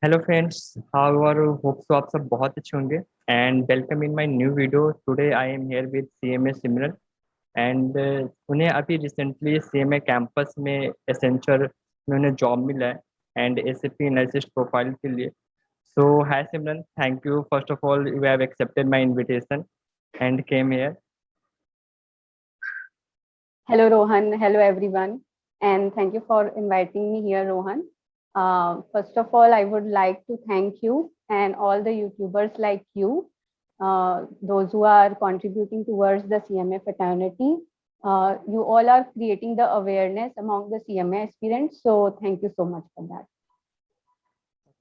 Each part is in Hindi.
Hello friends, how are you? Hope so आप सब बहुत अच्छे होंगे and welcome in my new video. Today I am here with CMA Simran and उन्हें अभी रिसेंटली सीएमए कैंपस में एसेंचर में उन्हें जॉब मिला है एंड एसएपी एनालिसिस्ट प्रोफाइल के लिए। So hi Simran, thank you first of all you have accepted my invitation and came here. Hello, Rohan. Hello, everyone. And thank you for inviting me here, Rohan. First of all, I would like to thank you and all the YouTubers like you, those who are contributing towards the CMA fraternity. You all are creating the awareness among the CMA aspirants. So thank you so much for that.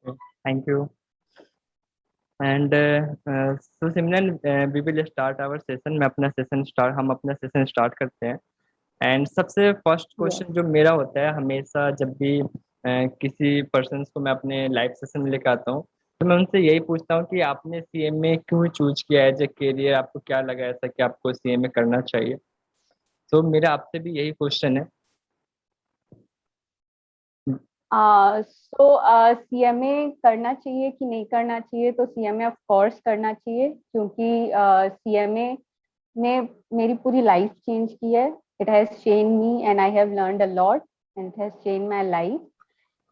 Thank you and so Simran, we will start our session. हम अपना सेशन स्टार्ट करते हैं। एंड सबसे फर्स्ट Yes. क्वेश्चन जो मेरा होता है हमेशा जब भी किसी पर्सन को मैं अपने लाइफ सेशन में लेकर आता हूँ, तो मैं उनसे यही पूछता हूँ कि आपने सीएमए क्यों चूज किया एज ए करियर। आपको क्या लगा ऐसा कि आपको सीएमए करना चाहिए? तो मेरा आपसे भी यही क्वेश्चन है। सीएमए करना चाहिए कि नहीं करना चाहिए, तो सीएमए ऑफ कोर्स करना चाहिए, क्योंकि सीएमए ने मेरी पूरी लाइफ चेंज की है. It has change me and I have learned a lot and it has change my life.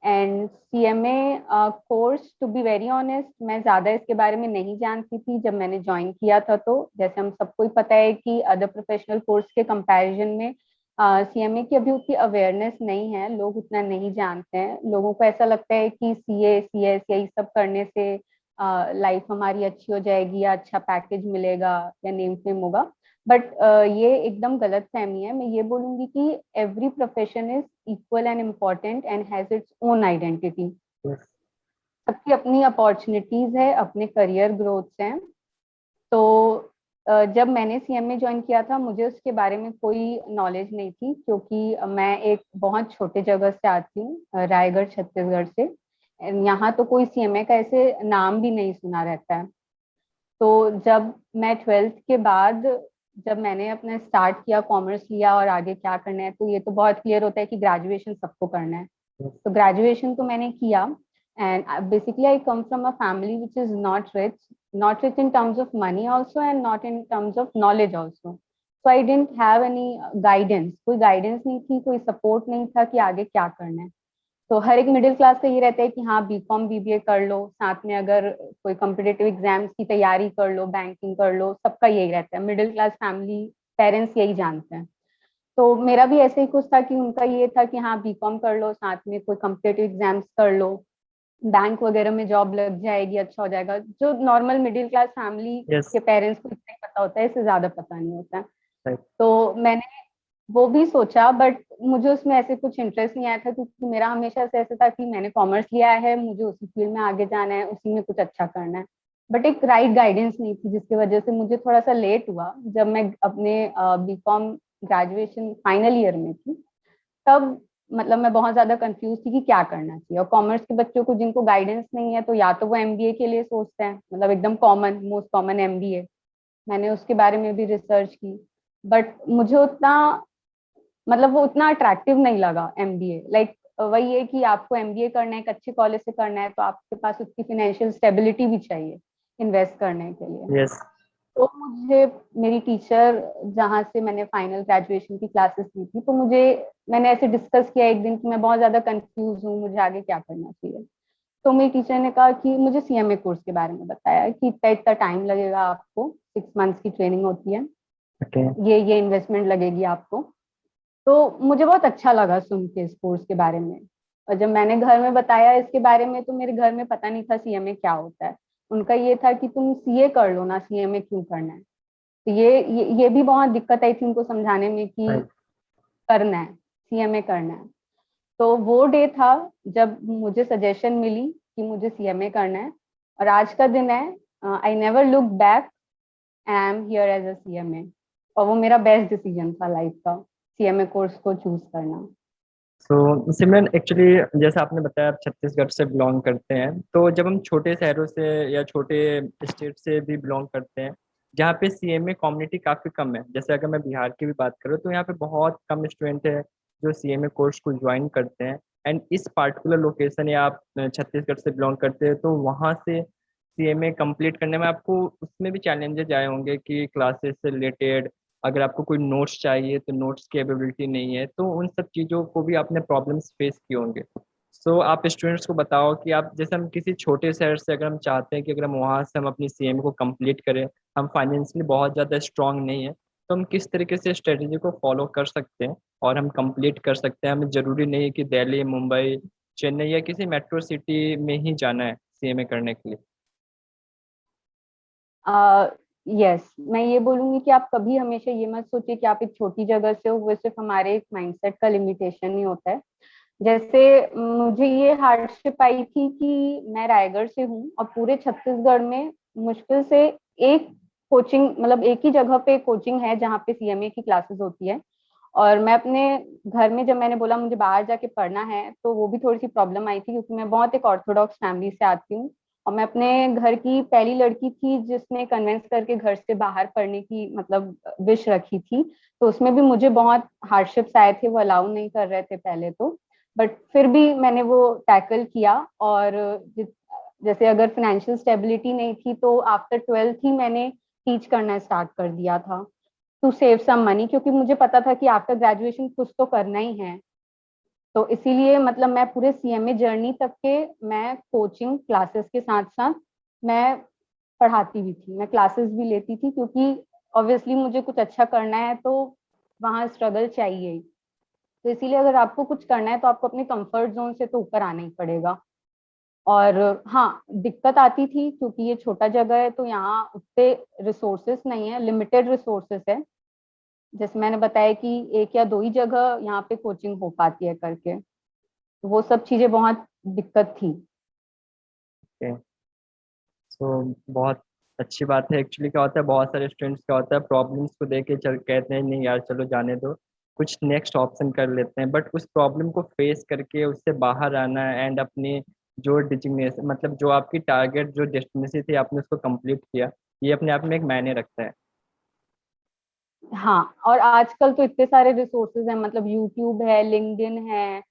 And CMA course, to be very honest, मैं ज़्यादा इसके बारे में नहीं जानती थी जब मैंने ज्वाइन किया था. तो जैसे हम सबको ही पता है कि अदर प्रोफेशनल कोर्स के कंपैरिजन में सीएमए की अभी उतनी अवेयरनेस नहीं है, लोग उतना नहीं जानते हैं. लोगों को ऐसा लगता है कि सीए सीएस यही सब करने से लाइफ हमारी अच्छी हो जाएगी या अच्छा पैकेज मिलेगा या नेम फेम होगा. बट ये एकदम गलत फहमी है. मैं ये बोलूंगी कि every profession is equal and important and has its own identity. सबकी अपनी अपॉर्चुनिटीज है, अपने करियर ग्रोथ हैं. तो जब मैंने सीएमए ज्वाइन किया था, मुझे उसके बारे में कोई नॉलेज नहीं थी, क्योंकि मैं एक बहुत छोटे जगह से आती हूँ, रायगढ़ छत्तीसगढ़ से. यहाँ तो कोई सीएमए का ऐसे नाम भी नहीं सुना रहता है. तो जब मैं 12th के बाद, जब मैंने अपना स्टार्ट किया, कॉमर्स लिया और आगे क्या करना है, तो ये तो बहुत क्लियर होता है कि ग्रेजुएशन सबको करना है. तो ग्रेजुएशन तो मैंने किया. And basically I come from a family which is not rich in terms of money also and not in terms of knowledge also. So I didn't have any guidance. कोई गाइडेंस नहीं थी, कोई सपोर्ट नहीं था कि आगे क्या करना है. तो हर एक मिडिल क्लास का ये रहता है कि हाँ, बीकॉम बीबीए कर लो, साथ में अगर कोई कॉम्पिटेटिव एग्जाम्स की तैयारी कर लो, बैंकिंग कर लो. सबका यही रहता है, मिडिल क्लास फैमिली पेरेंट्स यही जानते हैं. तो मेरा भी ऐसे ही कुछ था कि उनका ये था कि हाँ, बीकॉम कर लो, साथ में कोई कॉम्पिटेटिव एग्जाम्स कर लो, बैंक वगैरह में जॉब लग जाएगी, अच्छा हो जाएगा. जो normal middle class family yes, के पेरेंट्स को इतना ही पता होता है, इससे ज्यादा पता नहीं होता है. राइट। तो मैंने वो भी सोचा, बट मुझे उसमें ऐसे कुछ इंटरेस्ट नहीं आया था, क्योंकि मेरा हमेशा से ऐसा था कि मैंने कॉमर्स लिया है, मुझे उसी फील्ड में आगे जाना है, उसी में कुछ अच्छा करना है. बट एक राइट गाइडेंस नहीं थी, जिसकी वजह से मुझे थोड़ा सा लेट हुआ. जब मैं अपने बीकॉम ग्रेजुएशन फाइनल ईयर में थी, तब मतलब मैं बहुत ज्यादा कंफ्यूज थी कि क्या करना चाहिए. और कॉमर्स के बच्चों को जिनको गाइडेंस नहीं है, तो या तो वो एमबीए के लिए सोचते हैं, मतलब एकदम कॉमन, मोस्ट कॉमन एमबीए. मैंने उसके बारे में भी रिसर्च की, बट मुझे उतना, मतलब वो उतना अट्रैक्टिव नहीं लगा एमबीए. लाइक वही है कि आपको एमबीए करना है, एक अच्छे कॉलेज से करना है, तो आपके पास उसकी फाइनेंशियल स्टेबिलिटी भी चाहिए इन्वेस्ट करने के लिए. यस। तो मुझे मेरी टीचर, जहाँ से मैंने फाइनल ग्रेजुएशन की क्लासेस ली थी, तो मुझे, मैंने ऐसे डिस्कस किया एक दिन कि मैं बहुत ज्यादा कंफ्यूज हूँ, मुझे आगे क्या करना चाहिए. तो मेरी टीचर ने कहा कि मुझे सीएमए कोर्स के बारे में बताया कि इतना इतना टाइम लगेगा आपको, 6 मंथ्स की ट्रेनिंग होती है, ओके। ये इन्वेस्टमेंट लगेगी आपको. तो मुझे बहुत अच्छा लगा सुन के इस कोर्स के बारे में. और जब मैंने घर में बताया इसके बारे में, तो मेरे घर में पता नहीं था सीएमए क्या होता है. उनका ये था कि तुम सीए कर लो ना, सीएमए क्यों करना है. तो ये भी बहुत दिक्कत आई थी उनको समझाने में कि राइट। करना है, सीएमए करना है. तो वो डे था जब मुझे सजेशन मिली कि मुझे सीएमए करना है. और आज का दिन है, I never look back, I am here as a CMA. और वो मेरा बेस्ट डिसीजन था लाइफ का, सीएमए कोर्स को चूज करना. सो सिमरन, एक्चुअली जैसा आपने बताया आप छत्तीसगढ़ से बिलोंग करते हैं, तो जब हम छोटे शहरों से या छोटे स्टेट से भी बिलोंग करते हैं जहाँ पे सीएमए कम्युनिटी काफ़ी कम है, जैसे अगर मैं बिहार की भी बात करूँ तो यहाँ पे बहुत कम स्टूडेंट है जो सीएमए कोर्स को ज्वाइन करते हैं एंड इस पार्टिकुलर लोकेशन या आप छत्तीसगढ़ से बिलोंग करते हैं तो वहाँ से सीएमए कंप्लीट करने में आपको उसमें भी चैलेंजेस आए होंगे कि क्लासेस से रिलेटेड अगर आपको कोई नोट्स चाहिए तो नोट्स की अवेलेबिलिटी नहीं है, तो उन सब चीज़ों को भी आपने प्रॉब्लम्स फेस किए होंगे। सो आप स्टूडेंट्स को बताओ कि आप जैसे हम किसी छोटे शहर से अगर हम चाहते हैं कि अगर हम वहाँ से हम अपनी सीएमए को कंप्लीट करें, हम फाइनेंशियली बहुत ज़्यादा स्ट्रांग नहीं है, तो हम किस तरीके से स्ट्रेटजी को फॉलो कर सकते हैं और हम कंप्लीट कर सकते हैं। हमें ज़रूरी नहीं है कि दिल्ली, मुंबई, चेन्नई या किसी मेट्रो सिटी में ही जाना है सीएमए करने के लिए। यस, मैं ये बोलूंगी कि आप कभी हमेशा ये मत सोचिए कि आप एक छोटी जगह से हो, वो सिर्फ हमारे एक माइंडसेट का लिमिटेशन ही होता है। जैसे मुझे ये हार्डशिप आई थी कि मैं रायगढ़ से हूँ और पूरे छत्तीसगढ़ में मुश्किल से एक कोचिंग, मतलब एक ही जगह पे कोचिंग है जहाँ पे सीएमए की क्लासेस होती है। और मैं अपने घर में जब मैंने बोला मुझे बाहर जाके पढ़ना है, तो वो भी थोड़ी सी प्रॉब्लम आई थी क्योंकि मैं बहुत एक ऑर्थोडॉक्स फैमिली से आती हूँ और मैं अपने घर की पहली लड़की थी जिसने कन्विंस करके घर से बाहर पढ़ने की मतलब विश रखी थी। तो उसमें भी मुझे बहुत हार्डशिप्स आए थे, वो अलाउ नहीं कर रहे थे पहले तो, बट फिर भी मैंने वो टैकल किया। और जैसे अगर फाइनेंशियल स्टेबिलिटी नहीं थी तो आफ्टर 12th ही मैंने टीच करना स्टार्ट कर दिया था टू सेव सम मनी, क्योंकि मुझे पता था कि आफ्टर ग्रेजुएशन कुछ तो करना ही है। तो इसीलिए मतलब मैं पूरे सीएमए जर्नी तक के मैं कोचिंग क्लासेस के साथ साथ मैं पढ़ाती भी थी, मैं क्लासेस भी लेती थी, क्योंकि ऑब्वियसली मुझे कुछ अच्छा करना है तो वहाँ स्ट्रगल चाहिए ही। तो इसीलिए अगर आपको कुछ करना है तो आपको अपने कंफर्ट जोन से तो ऊपर आना ही पड़ेगा। और हाँ, दिक्कत आती थी क्योंकि ये छोटा जगह है तो यहाँ उतने रिसोर्सेस नहीं है, लिमिटेड रिसोर्सेस है। जैसे मैंने बताया कि एक या दो ही जगह यहाँ पे कोचिंग हो पाती है करके, तो वो सब चीजें बहुत दिक्कत थी। सो बहुत अच्छी बात है। एक्चुअली क्या होता है, बहुत सारे स्टूडेंट्स क्या होता है प्रॉब्लम्स को देख के चल कहते हैं नहीं यार चलो जाने दो, कुछ नेक्स्ट ऑप्शन कर लेते हैं, बट उस प्रॉब्लम को फेस करके उससे बाहर आना एंड अपनी जो डिजिग्नेशन मतलब जो आपकी टारगेट जो डेस्टिनेशन थी आपने उसको कंप्लीट किया, ये अपने आप में एक मायने रखता है। हाँ, और आजकल तो इतने सारे रिसोर्सेज हैं, मतलब यूट्यूब है, लिंक्डइन है।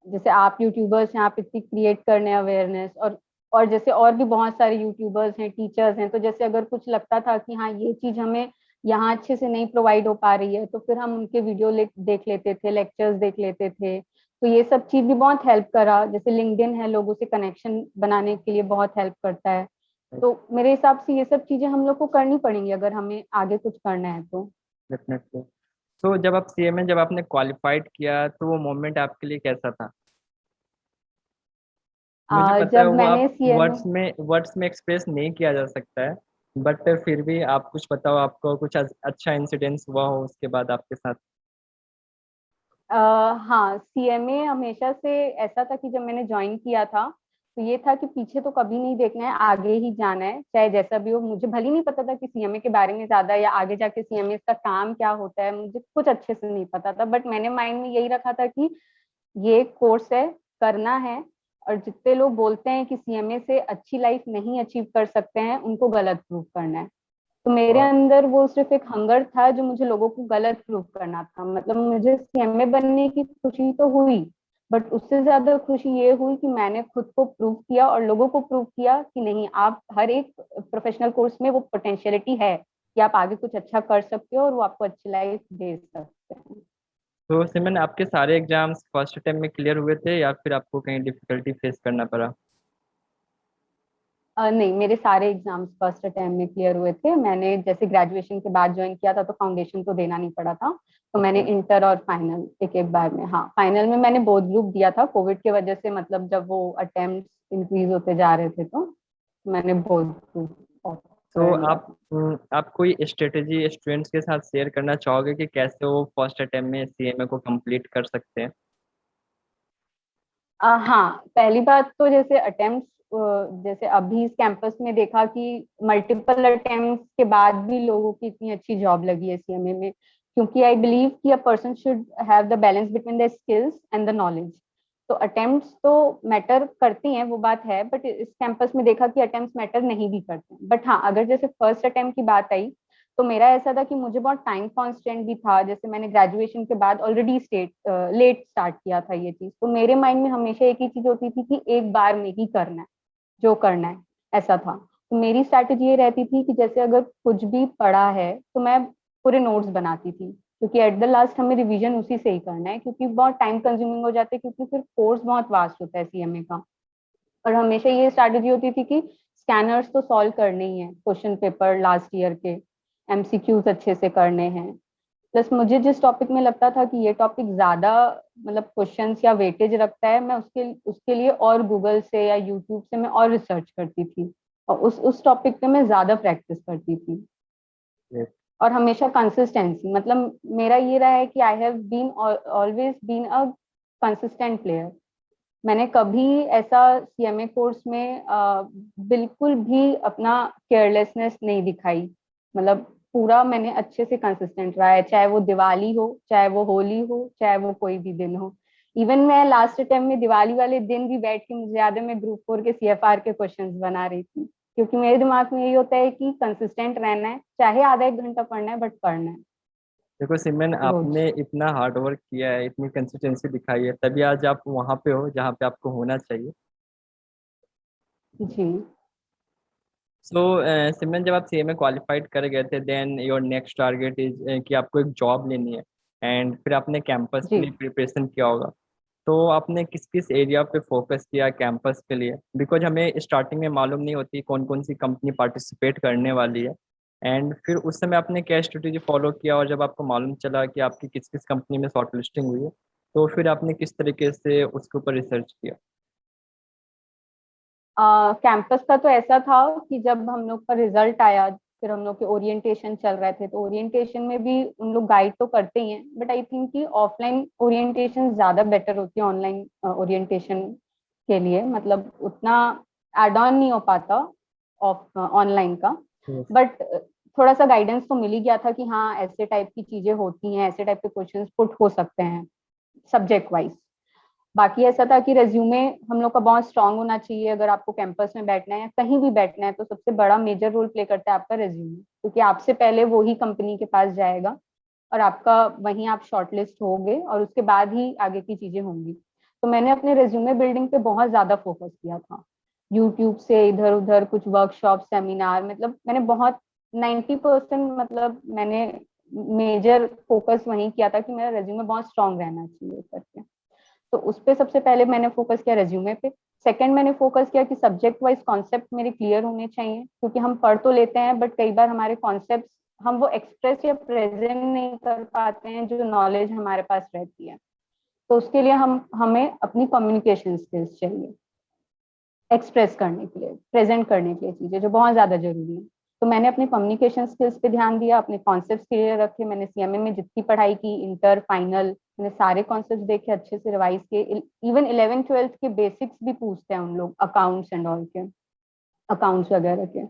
जैसे आप यूट्यूबर्स हैं, आप इतनी क्रिएट करने अवेयरनेस, और जैसे और भी बहुत सारे यूट्यूबर्स हैं, टीचर्स हैं। तो जैसे अगर कुछ लगता था कि हाँ ये चीज हमें यहाँ अच्छे से नहीं प्रोवाइड हो पा रही है, तो फिर हम उनके वीडियो देख लेते थे, लेक्चर्स देख लेते थे। तो ये सब चीज भी बहुत हेल्प करा। जैसे लिंक्डइन है, लोगों से कनेक्शन बनाने के लिए बहुत हेल्प करता है। तो मेरे हिसाब से ये सब चीजें हम लोग को करनी पड़ेंगी अगर हमें आगे कुछ करना है तो। डेफिनेटली। तो जब आप सीएमए जब आपने क्वालिफाइड किया तो वो मोमेंट आपके लिए कैसा था? मुझे पता है जब वो मैंने आप सीएमए, वर्ड्स में एक्सप्रेस नहीं किया जा सकता है, बट फिर भी आप कुछ बताओ, आपको कुछ अच्छा इंसिडेंस हुआ हो उसके बाद आपके साथ। हाँ, सीएमए हमेशा से ऐसा था कि जब मैंने ज्वाइन किया था तो ये था कि पीछे तो कभी नहीं देखना है, आगे ही जाना है चाहे जैसा भी हो। मुझे भले ही नहीं पता था कि सीएमए के बारे में ज्यादा, या आगे जाके सीएमए का काम क्या होता है मुझे कुछ अच्छे से नहीं पता था, बट मैंने माइंड में यही रखा था कि ये कोर्स है, करना है। और जितने लोग बोलते हैं कि सीएमए से अच्छी लाइफ नहीं अचीव कर सकते हैं, उनको गलत प्रूव करना है। तो मेरे और अंदर वो सिर्फ एक हंगर था जो मुझे लोगों को गलत प्रूव करना था। मतलब मुझे सीएमए बनने की खुशी तो हुई, बट उससे ज्यादा खुशी ये हुई कि मैंने खुद को प्रूव किया और लोगों को प्रूव किया कि नहीं, आप हर एक प्रोफेशनल कोर्स में वो पोटेंशियलिटी है कि आप आगे कुछ अच्छा कर सकते हो और वो आपको अच्छी लाइफ दे सकते हैं। तो सिमरन आपके सारे एग्जाम्स फर्स्ट अटेम्प्ट में क्लियर हुए थे या फिर आपको कहीं डिफिकल्टी फेस करना पड़ा? नहीं, मेरे सारे एग्जाम्स फर्स्ट अटेम्प्ट में क्लियर हुए थे। मैंने जैसे ग्रेजुएशन के बाद ज्वाइन किया था तो फाउंडेशन तो देना नहीं पड़ा था, तो मैंने ओके। इंटर और फाइनल एक एक बार में, हाँ फाइनल में मैंने बोथ ग्रुप दिया था कोविड की वजह से। मतलब जब वो अटेम्प्ट इंक्रीज होते जा रहे थे तो मैंने बोथ ग्रुप तो कर लिया था। आप कोई स्ट्रेटेजी स्टूडेंट्स के साथ शेयर करना चाहोगे कि कैसे वो फर्स्ट अटेम्प्ट में सीएमए को कंप्लीट कर सकते हैं? हाँ, पहली बात तो जैसे अटेम्प्ट, जैसे अभी इस कैंपस में देखा कि मल्टीपल अटेम्प्ट के बाद भी लोगों की इतनी अच्छी जॉब लगी है सीएमए में, क्योंकि आई बिलीव कि a person should have the balance between the skills and the knowledge. तो अटेम्प्ट्स तो मैटर करती हैं, वो बात है, बट इस कैंपस में देखा कि अटेम्प्ट्स मैटर नहीं भी करते हैं। बट हाँ, अगर जैसे फर्स्ट अटेम्प्ट की बात आई तो मेरा ऐसा था कि मुझे बहुत टाइम कॉन्स्टेंट भी था, जैसे मैंने ग्रेजुएशन के बाद ऑलरेडी लेट स्टार्ट किया था ये चीज, तो मेरे माइंड में हमेशा एक ही चीज होती थी कि एक बार में ही करना है जो करना है, ऐसा था। तो मेरी स्ट्रैटेजी ये रहती थी कि जैसे अगर कुछ भी पढ़ा है तो मैं पूरे नोट्स बनाती थी, क्योंकि एट द लास्ट हमें रिवीजन उसी से ही करना है, क्योंकि बहुत टाइम कंज्यूमिंग हो जाते हैं, क्योंकि फिर कोर्स बहुत वास्ट होता है सीएमए का। और हमेशा ये स्ट्रैटेजी होती थी कि स्कैनर्स तो सॉल्व करने ही है, क्वेश्चन पेपर लास्ट ईयर के एमसीक्यूज अच्छे से करने हैं। प्लस मुझे जिस टॉपिक में लगता था कि ये टॉपिक ज्यादा मतलब क्वेश्चंस या वेटेज रखता है, मैं उसके उसके लिए और गूगल से या यूट्यूब से मैं और रिसर्च करती थी, और उस टॉपिक पे मैं ज्यादा प्रैक्टिस करती थी। Yes. और हमेशा कंसिस्टेंसी, मतलब मेरा ये रहा है कि I have been always been a consistent player. मैंने कभी ऐसा सीएमए कोर्स में बिल्कुल भी अपना केयरलेसनेस नहीं दिखाई, मतलब पूरा मैंने अच्छे से कंसिस्टेंट रहा है, चाहे वो दिवाली हो, चाहे वो होली हो, चाहे वो कोई भी दिन हो। इवन मैं लास्ट टाइम में दिवाली वाले दिन भी बैठ के, मुझे याद है मैं ग्रुप 4 के सीएफआर के क्वेश्चंस बना रही थी, क्योंकि मेरे दिमाग में यही होता है कि कंसिस्टेंट रहना है, चाहे आधा एक घंटा पढ़ना है बट पढ़ना है देखो सिमरन, रोज। आपने इतना हार्ड वर्क किया है, इतनी कंसिस्टेंसी दिखाई है, तभी आज आप वहाँ पे हो जहाँ पे आपको होना चाहिए। जी सो सिमरन, जब आप सीएमए क्वालिफाइड कर गए थे, then your next target is कि आपको एक जॉब लेनी है, एंड फिर आपने कैंपस के जी। लिए प्रिपरेशन किया होगा। तो आपने किस किस एरिया पे फोकस किया कैंपस के लिए? बिकॉज हमें स्टार्टिंग में मालूम नहीं होती कौन कौन सी कंपनी पार्टिसिपेट करने वाली है, एंड फिर उस समय आपने क्या स्ट्रेटेजी फॉलो किया, और जब आपको मालूम चला कि आपकी किस किस कंपनी में शॉर्ट लिस्टिंग हुई है, तो फिर आपने किस तरीके से उसके ऊपर रिसर्च किया? कैंपस का तो ऐसा था कि जब हम लोग का रिजल्ट आया, फिर हम लोग के ओरिएंटेशन चल रहे थे, तो ओरिएंटेशन में भी उन लोग गाइड तो करते ही हैं, बट आई थिंक कि ऑफलाइन ओरिएंटेशन ज्यादा बेटर होती है ऑनलाइन ओरिएंटेशन के लिए, मतलब उतना एड ऑन नहीं हो पाता ऑफ ऑनलाइन का। Yes. बट थोड़ा सा गाइडेंस तो मिल ही गया था कि हाँ ऐसे टाइप की चीजें होती हैं, ऐसे टाइप के क्वेश्चंस पुट हो सकते हैं सब्जेक्ट वाइज। बाकी ऐसा था कि रेज्यूमे हम लोग का बहुत स्ट्रांग होना चाहिए, अगर आपको कैंपस में बैठना है या कहीं भी बैठना है, तो सबसे बड़ा मेजर रोल प्ले करता है आपका रेज्यूमे, क्योंकि आपसे पहले वो ही कंपनी के पास जाएगा और आपका वहीं आप शॉर्टलिस्ट होगे, और उसके बाद ही आगे की चीजें होंगी। तो मैंने अपने रेज्यूमे बिल्डिंग पे बहुत ज्यादा फोकस किया था, यूट्यूब से इधर उधर कुछ वर्कशॉप सेमिनार, मतलब मैंने बहुत 90% मतलब मैंने मेजर फोकस वहीं किया था कि मेरा रेज्यूमे बहुत स्ट्रांग रहना चाहिए करके। तो उस पे सबसे पहले मैंने फोकस किया रेज्यूमे पे। सेकंड मैंने फोकस किया कि सब्जेक्ट वाइज कॉन्सेप्ट मेरे क्लियर होने चाहिए, क्योंकि हम पढ़ तो लेते हैं बट कई बार हमारे कॉन्सेप्ट हम वो एक्सप्रेस या प्रेजेंट नहीं कर पाते हैं जो नॉलेज हमारे पास रहती है। तो उसके लिए हमें अपनी कम्युनिकेशन स्किल्स चाहिए एक्सप्रेस करने के लिए, प्रेजेंट करने के लिए चीजें जो बहुत ज्यादा जरूरी है। तो मैंने अपने कम्युनिकेशन स्किल्स पे ध्यान दिया, अपने कॉन्सेप्ट्स क्लियर रखे, मैंने सीएमए में जितनी पढ़ाई की इंटर फाइनल, मैंने सारे कॉन्सेप्ट्स देखे, अच्छे से रिवाइज किए। इवन 11th 12th के बेसिक्स भी पूछते हैं उन लोग, अकाउंट्स एंड ऑल के, अकाउंट्स वगैरह के।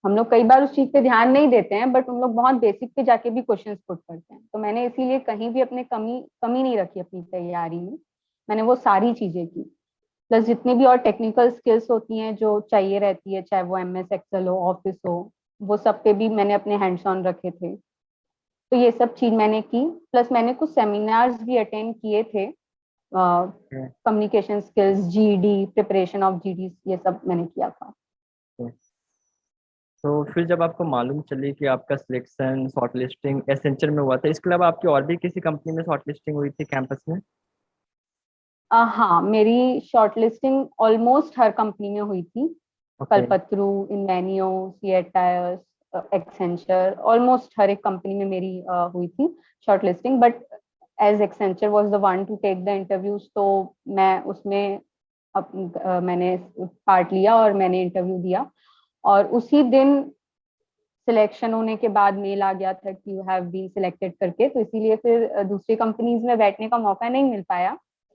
हम लोग कई बार उस चीज पे ध्यान नहीं देते हैं, बट उन लोग बहुत बेसिक पे जाके भी क्वेश्चंस पुट करते हैं। तो मैंने इसीलिए कहीं भी अपने कमी कमी नहीं रखी अपनी तैयारी में, मैंने वो सारी चीजें की। प्लस जितनी भी और टेक्निकल स्किल्स होती हैं जो चाहिए रहती है, चाहे वो एमएस एक्सेल हो, ऑफिस हो, वो सब पे भी मैंने अपने हैंड्स ऑन रखे थे। तो ये सब चीज मैंने की। प्लस मैंने कुछ सेमिनार्स भी अटेंड किए थे, Okay. Communication skills, GD, preparation of GD, ये सब मैंने किया था। Okay. तो फिर जब आपको मालूम चली कि आपका सिलेक्शन शॉर्ट लिस्टिंग एसेंचर में हुआ था, इसके अलावा आपकी और भी किसी कंपनी में शॉर्ट लिस्टिंग हुई थी कैंपस में? हाँ, मेरी शॉर्टलिस्टिंग ऑलमोस्ट हर कंपनी में हुई थी, okay. Kalpataru, Invenio, CEAT tyres, Accenture, almost हर एक कंपनी में मेरी हुई थी shortlisting. But as Accenture was the one to take the interviews, तो मैं उसमें मैंने पार्ट लिया और मैंने इंटरव्यू दिया, और उसी दिन सिलेक्शन होने के बाद मेल आ गया था कि यू हैव बीन सिलेक्टेड करके, तो इसीलिए फिर दूसरी कंपनीज में बैठने का मौका नहीं मिल पाया।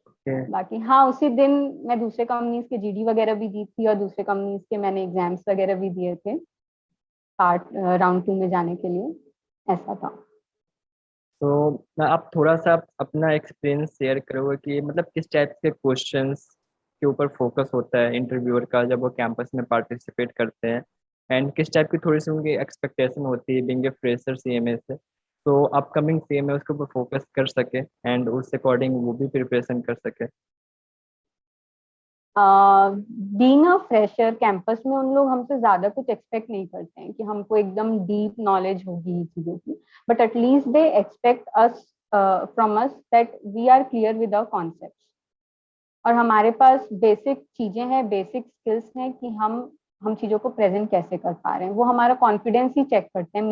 ओके। बाकी हाँ, उसी दिन मैं दूसरे कंपनीज के जीडी वगैरह भी दी थी, और दूसरे कंपनीज के मैंने एग्जाम्स वगैरह भी दिए थे पार्ट राउंड 2 में जाने के लिए, ऐसा था। तो आप थोड़ा सा अपना एक्सपीरियंस शेयर करोगे कि मतलब किस टाइप के क्वेश्चंस के ऊपर फोकस होता है इंटरव्यूअर का जब वो कैंपस में पार्टिसिपेट करते हैं, एंड किस टाइप की थोड़ी सी उनकी एक्सपेक्टेशन होती है बीइंग ए फ्रेशर सीएमए से, तो अपकमिंग सीएमए उसके ऊपर फोकस कर सके एंड उस अकॉर्डिंग वो भी प्रिपरेशन कर सके। बीइंग अ फ्रेशर कैंपस में उन लोग हमसे ज्यादा कुछ एक्सपेक्ट नहीं करते हैं कि हमको एकदम डीप नॉलेज होगी चीजों की, but at least they expect us from us that we are clear with our concept, और हमारे पास बेसिक चीजें हैं, बेसिक स्किल्स हैं कि हम चीजों को प्रेजेंट कैसे कर पा रहे हैं। वो हमारा कॉन्फिडेंस ही चेक करते हैं,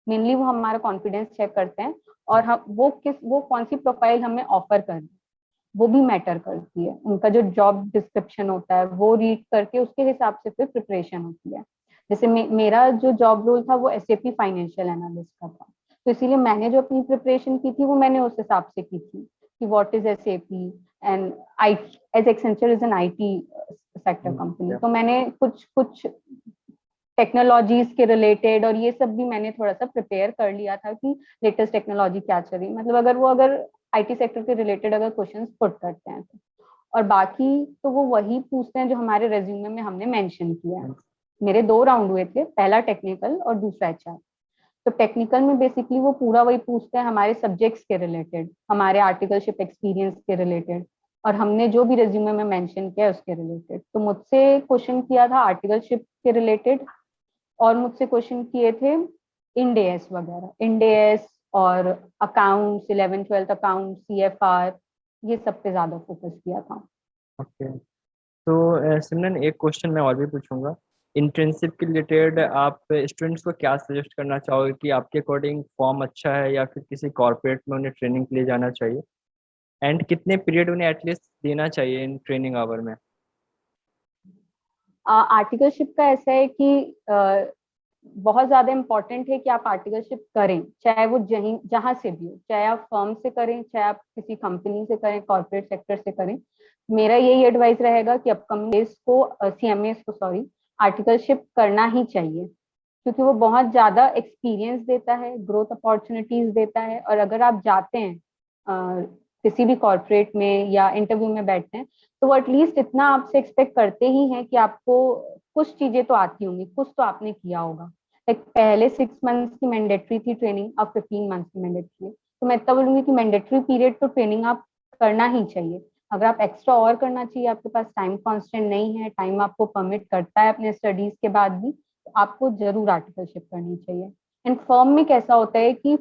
मेनली वो हमारा कॉन्फिडेंस चेक करते हैं, और हम वो कौन सी प्रोफाइल हमें ऑफर कर रहे हैं वो भी मैटर करती है। उनका जो जॉब डिस्क्रिप्शन होता है वो रीड करके उसके हिसाब से फिर प्रिपरेशन होती है। जैसे मेरा जो जॉब रोल था वो एसएपी फाइनेंशियल एनालिस्ट का था, तो इसीलिए मैंने जो अपनी प्रिपरेशन की थी वो मैंने उस हिसाब से की थी कि what is SAP and I as Accenture is an IT sector company, तो मैंने कुछ कुछ टेक्नोलॉजीज के रिलेटेड और ये सब भी मैंने थोड़ा सा प्रिपेयर कर लिया था कि लेटेस्ट टेक्नोलॉजी क्या चल रही, मतलब अगर आईटी सेक्टर के रिलेटेड अगर क्वेश्चंस पुट करते हैं तो। और बाकी तो वो वही पूछते हैं जो हमारे रेज्यूमे में हमने मेंशन किया है। मेरे 2 राउंड हुए थे, पहला टेक्निकल और दूसरा एचआर। तो टेक्निकल में बेसिकली वो पूरा वही पूछते हैं हमारे सब्जेक्ट्स के रिलेटेड, हमारे आर्टिकलशिप एक्सपीरियंस के रिलेटेड, और हमने जो भी रेज्यूमे में मेंशन किया है उसके रिलेटेड। तो मुझसे क्वेश्चन किया था आर्टिकलशिप के रिलेटेड, और मुझसे क्वेश्चन किए थे इंडेस वगैरह, इंडेस और accounts, 11th 12th account, CFR, ये सब पे ज्यादा फोकस किया था। ओके, तो सिमरन एक क्वेश्चन मैं और भी पूछूंगा। इंटर्नशिप के रिलेटेड आप स्टूडेंट्स को क्या सजेस्ट करना चाहोगे कि आपके अकॉर्डिंग फॉर्म अच्छा है या फिर किसी कॉर्पोरेट में उन्हें ट्रेनिंग के लिए जाना चाहिए, एंड कितने पीरियड उन्हें एटलीस्ट देना चाहिए इन ट्रेनिंग आवर में? आर्टिकलशिप का ऐसा है कि बहुत ज्यादा इम्पोर्टेंट है कि आप आर्टिकलशिप करें, चाहे वो जहां से भी हो, चाहे आप फर्म से करें, चाहे आप किसी कंपनी से करें, कॉर्पोरेट सेक्टर से करें। मेरा यही एडवाइस रहेगा कि अपकमिंग को सीएमएस को सॉरी आर्टिकलशिप करना ही चाहिए, क्योंकि वो बहुत ज्यादा एक्सपीरियंस देता है, ग्रोथ अपॉर्चुनिटीज देता है। और अगर आप जाते हैं किसी भी कॉर्पोरेट में या इंटरव्यू में बैठते हैं, तो वो एटलीस्ट इतना आपसे एक्सपेक्ट करते ही हैं कि आपको कुछ चीजें तो आती होंगी, कुछ तो आपने किया होगा। लाइक पहले 6 मंथ्स की मैंडेटरी थी ट्रेनिंग, अब 15 मंथ्स की मैंडेटरी है। तो मैं इतना बोलूंगी कि मैंडेटरी पीरियड तो ट्रेनिंग आप करना ही चाहिए। अगर आप एक्स्ट्रा और करना चाहिए, आपके पास टाइम कॉन्स्टेंट नहीं है, टाइम आपको परमिट करता है अपने स्टडीज के बाद भी, तो आपको जरूर आर्टिकलशिप करनी चाहिए। एंड फर्म में कैसा होता है कि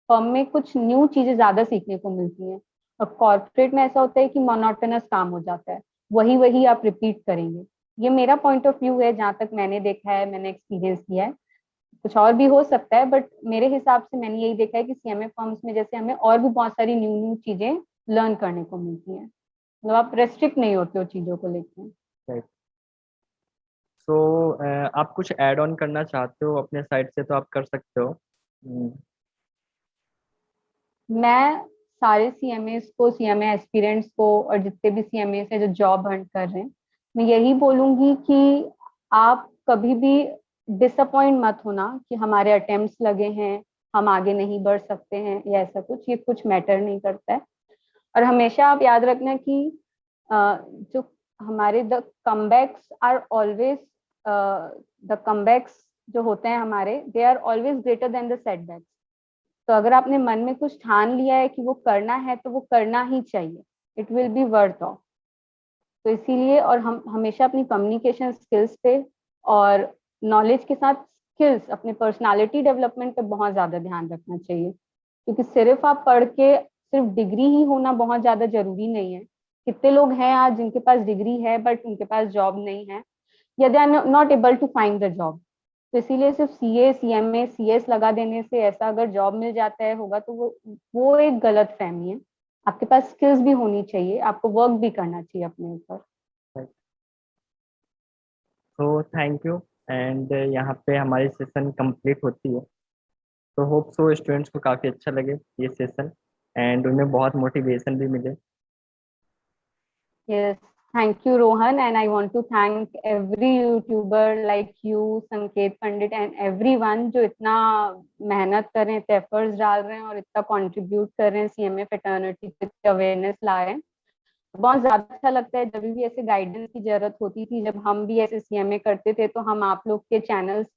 फर्म में कुछ न्यू चीजें ज्यादा सीखने को मिलती हैं, और कॉर्पोरेट में ऐसा होता है कि मोनोटोनस काम हो जाता है, वही वही आप रिपीट करेंगे। ये मेरा पॉइंट ऑफ व्यू है, जहां तक मैंने देखा है, मैंने एक्सपीरियंस किया है। कुछ और भी हो सकता है, बट मेरे हिसाब से मैंने यही देखा है कि सीएमए फर्म्स में जैसे हमें और भी बहुत सारी न्यू न्यू चीजें लर्न करने को मिलती हैं, मतलब आप रेस्ट्रिक्ट नहीं होते हो चीजों को लेकर। राइट। सो आप कुछ ऐड ऑन करना चाहते हो अपने साइड से तो आप कर सकते हो। मैं सारे सीएमएस को, सीएमए एस्पिरेंट्स को, और जितने भी सीएमएस हैं जो जॉब हंट कर रहे हैं, मैं यही बोलूंगी कि आप कभी भी डिसअपॉइंट मत होना कि हमारे अटेम्प्ट्स लगे हैं, हम आगे नहीं बढ़ सकते हैं या ऐसा कुछ, ये कुछ मैटर नहीं करता है। और हमेशा आप याद रखना कि जो हमारे the comebacks are always, the comebacks जो होते हैं हमारे, they are always greater than the setbacks. तो अगर आपने मन में कुछ ठान लिया है कि वो करना है, तो वो करना ही चाहिए, it will be worth of. तो इसीलिए, और हम हमेशा अपनी कम्युनिकेशन स्किल्स पे और नॉलेज के साथ स्किल्स, अपने पर्सनालिटी डेवलपमेंट पे बहुत ज्यादा ध्यान रखना चाहिए, क्योंकि सिर्फ आप पढ़ के सिर्फ डिग्री ही होना बहुत ज्यादा जरूरी नहीं है। कितने लोग हैं आज जिनके पास डिग्री है बट उनके पास जॉब नहीं है, या they are not able to find the job. तो इसीलिए सिर्फ सीए, सीएमए, सीएस लगा देने से ऐसा अगर जॉब मिल जाता है होगा, तो वो एक गलत फहमी है। आपके पास स्किल्स भी होनी चाहिए, आपको वर्क भी करना चाहिए अपने ऊपर। तो थैंक यू, एंड यहाँ पे हमारी सेशन कंप्लीट होती है। तो होप सो स्टूडेंट्स को काफ़ी अच्छा लगे ये सेशन, एंड उन्हें बहुत मोटिवेशन भी मिले। Yes, thank you, Rohan, and I want to thank every YouTuber like you, संकेत पंडित, and everyone जो इतना मेहनत कर रहे हैं, एफर्ट्स डाल रहे हैं और इतना कंट्रीब्यूट कर रहे हैं सीएमए फेटर्निटी पे, अवेयरनेस ला रहे हैं। बहुत ज्यादा अच्छा लगता है जब भी ऐसे गाइडेंस की जरूरत होती थी, जब हम भी ऐसे सीएमए करते थे तो हम आप लोग के चैनल्स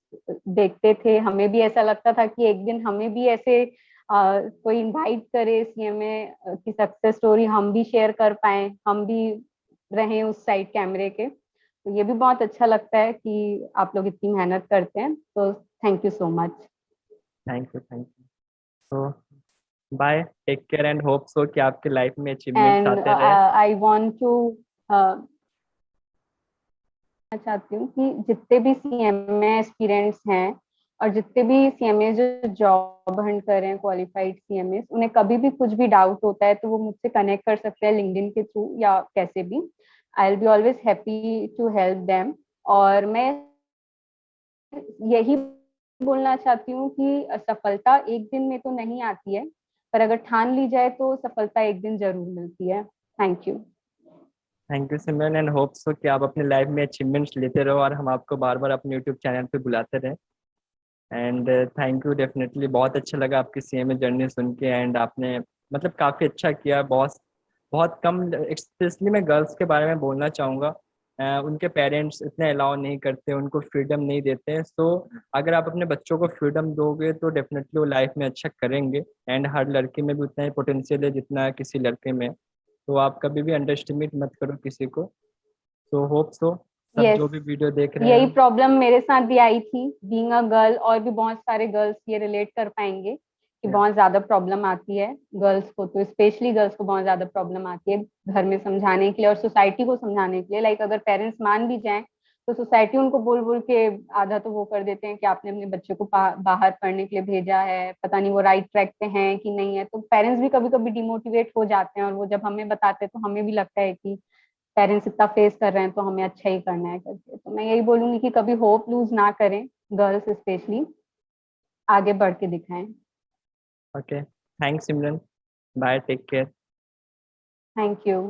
देखते थे, हमें भी ऐसा लगता था कि एक दिन हमें भी ऐसे कोई इनवाइट करे सीएमए की सक्सेस स्टोरी हम भी शेयर कर पाए, हम भी रहें उस साइड कैमरे के। तो ये भी बहुत अच्छा लगता है कि आप लोग इतनी मेहनत करते हैं, तो thank you so much. Thank you, thank you. तो bye, take care and hope so कि आपके लाइफ में अचीवमेंट्स एंड आते रहे। आई वांट टू चाहती हूँ कि जितने भी सीएमए एस्पिरेंट्स हैं और जितने भी सीएमए जो जॉब हंट कर रहे हैं, क्वालिफाइड सीएमए, उन्हें कभी भी कुछ भी डाउट होता है तो वो मुझसे कनेक्ट कर सकते हैं लिंक्डइन के थ्रू या कैसे भी। I will be always happy to help them. और मैं यही बोलना चाहती हूँ कि सफलता एक दिन में तो नहीं आती है, पर अगर ठान ली जाए तो सफलता एक दिन जरूर मिलती है। Thank you. Thank you Simran, and hope so कि आप अपने लाइफ में अचीवमेंट्स लेते रहो और हम आपको बार बार अपने यूट्यूब चैनल पे बुलाते रहें। एंड थैंक यू, डेफिनेटली बहुत अच्छा लगा आपकी सीएमए जर्नी सुन के। एंड आपने मतलब काफ़ी अच्छा किया। बहुत बहुत कम, स्पेशली मैं गर्ल्स के बारे में बोलना चाहूँगा, उनके पेरेंट्स इतने अलाउ नहीं करते, उनको फ्रीडम नहीं देते। सो अगर आप अपने बच्चों को फ्रीडम दोगे तो डेफिनेटली वो लाइफ में अच्छा करेंगे। एंड हर लड़की में भी उतना ही पोटेंशियल है जितना किसी लड़के में। तो आप कभी भी अंडर एस्टिमेट मत करो किसी को। सो होप सो सब यस, जो भी वीडियो देख रहे यही हैं। प्रॉब्लम मेरे साथ भी आई थी बीइंग अ गर्ल, और भी बहुत सारे गर्ल्स ये रिलेट कर पाएंगे कि या बहुत ज्यादा प्रॉब्लम आती है गर्ल्स को, तो स्पेशली गर्ल्स को बहुत ज्यादा प्रॉब्लम आती है घर में समझाने के लिए और सोसाइटी को समझाने के लिए। लाइक अगर पेरेंट्स मान भी जाएं तो सोसाइटी उनको बोल बोल के आधा तो वो कर देते हैं कि आपने अपने बच्चे को बाहर पढ़ने के लिए भेजा है, पता नहीं वो राइट ट्रैक पे हैं कि नहीं है। तो पेरेंट्स भी कभी कभी डिमोटिवेट हो जाते हैं, और वो जब हमें बताते हैं तो हमें भी लगता है कि पेरेंट्स इतना फेस कर रहे हैं तो हमें अच्छा ही करना है करके। तो मैं यही बोलूंगी कि कभी होप लूज ना करें, गर्ल्स स्पेशली आगे बढ़ के दिखाएं। Okay, thanks Simran, bye, take care. Thank you.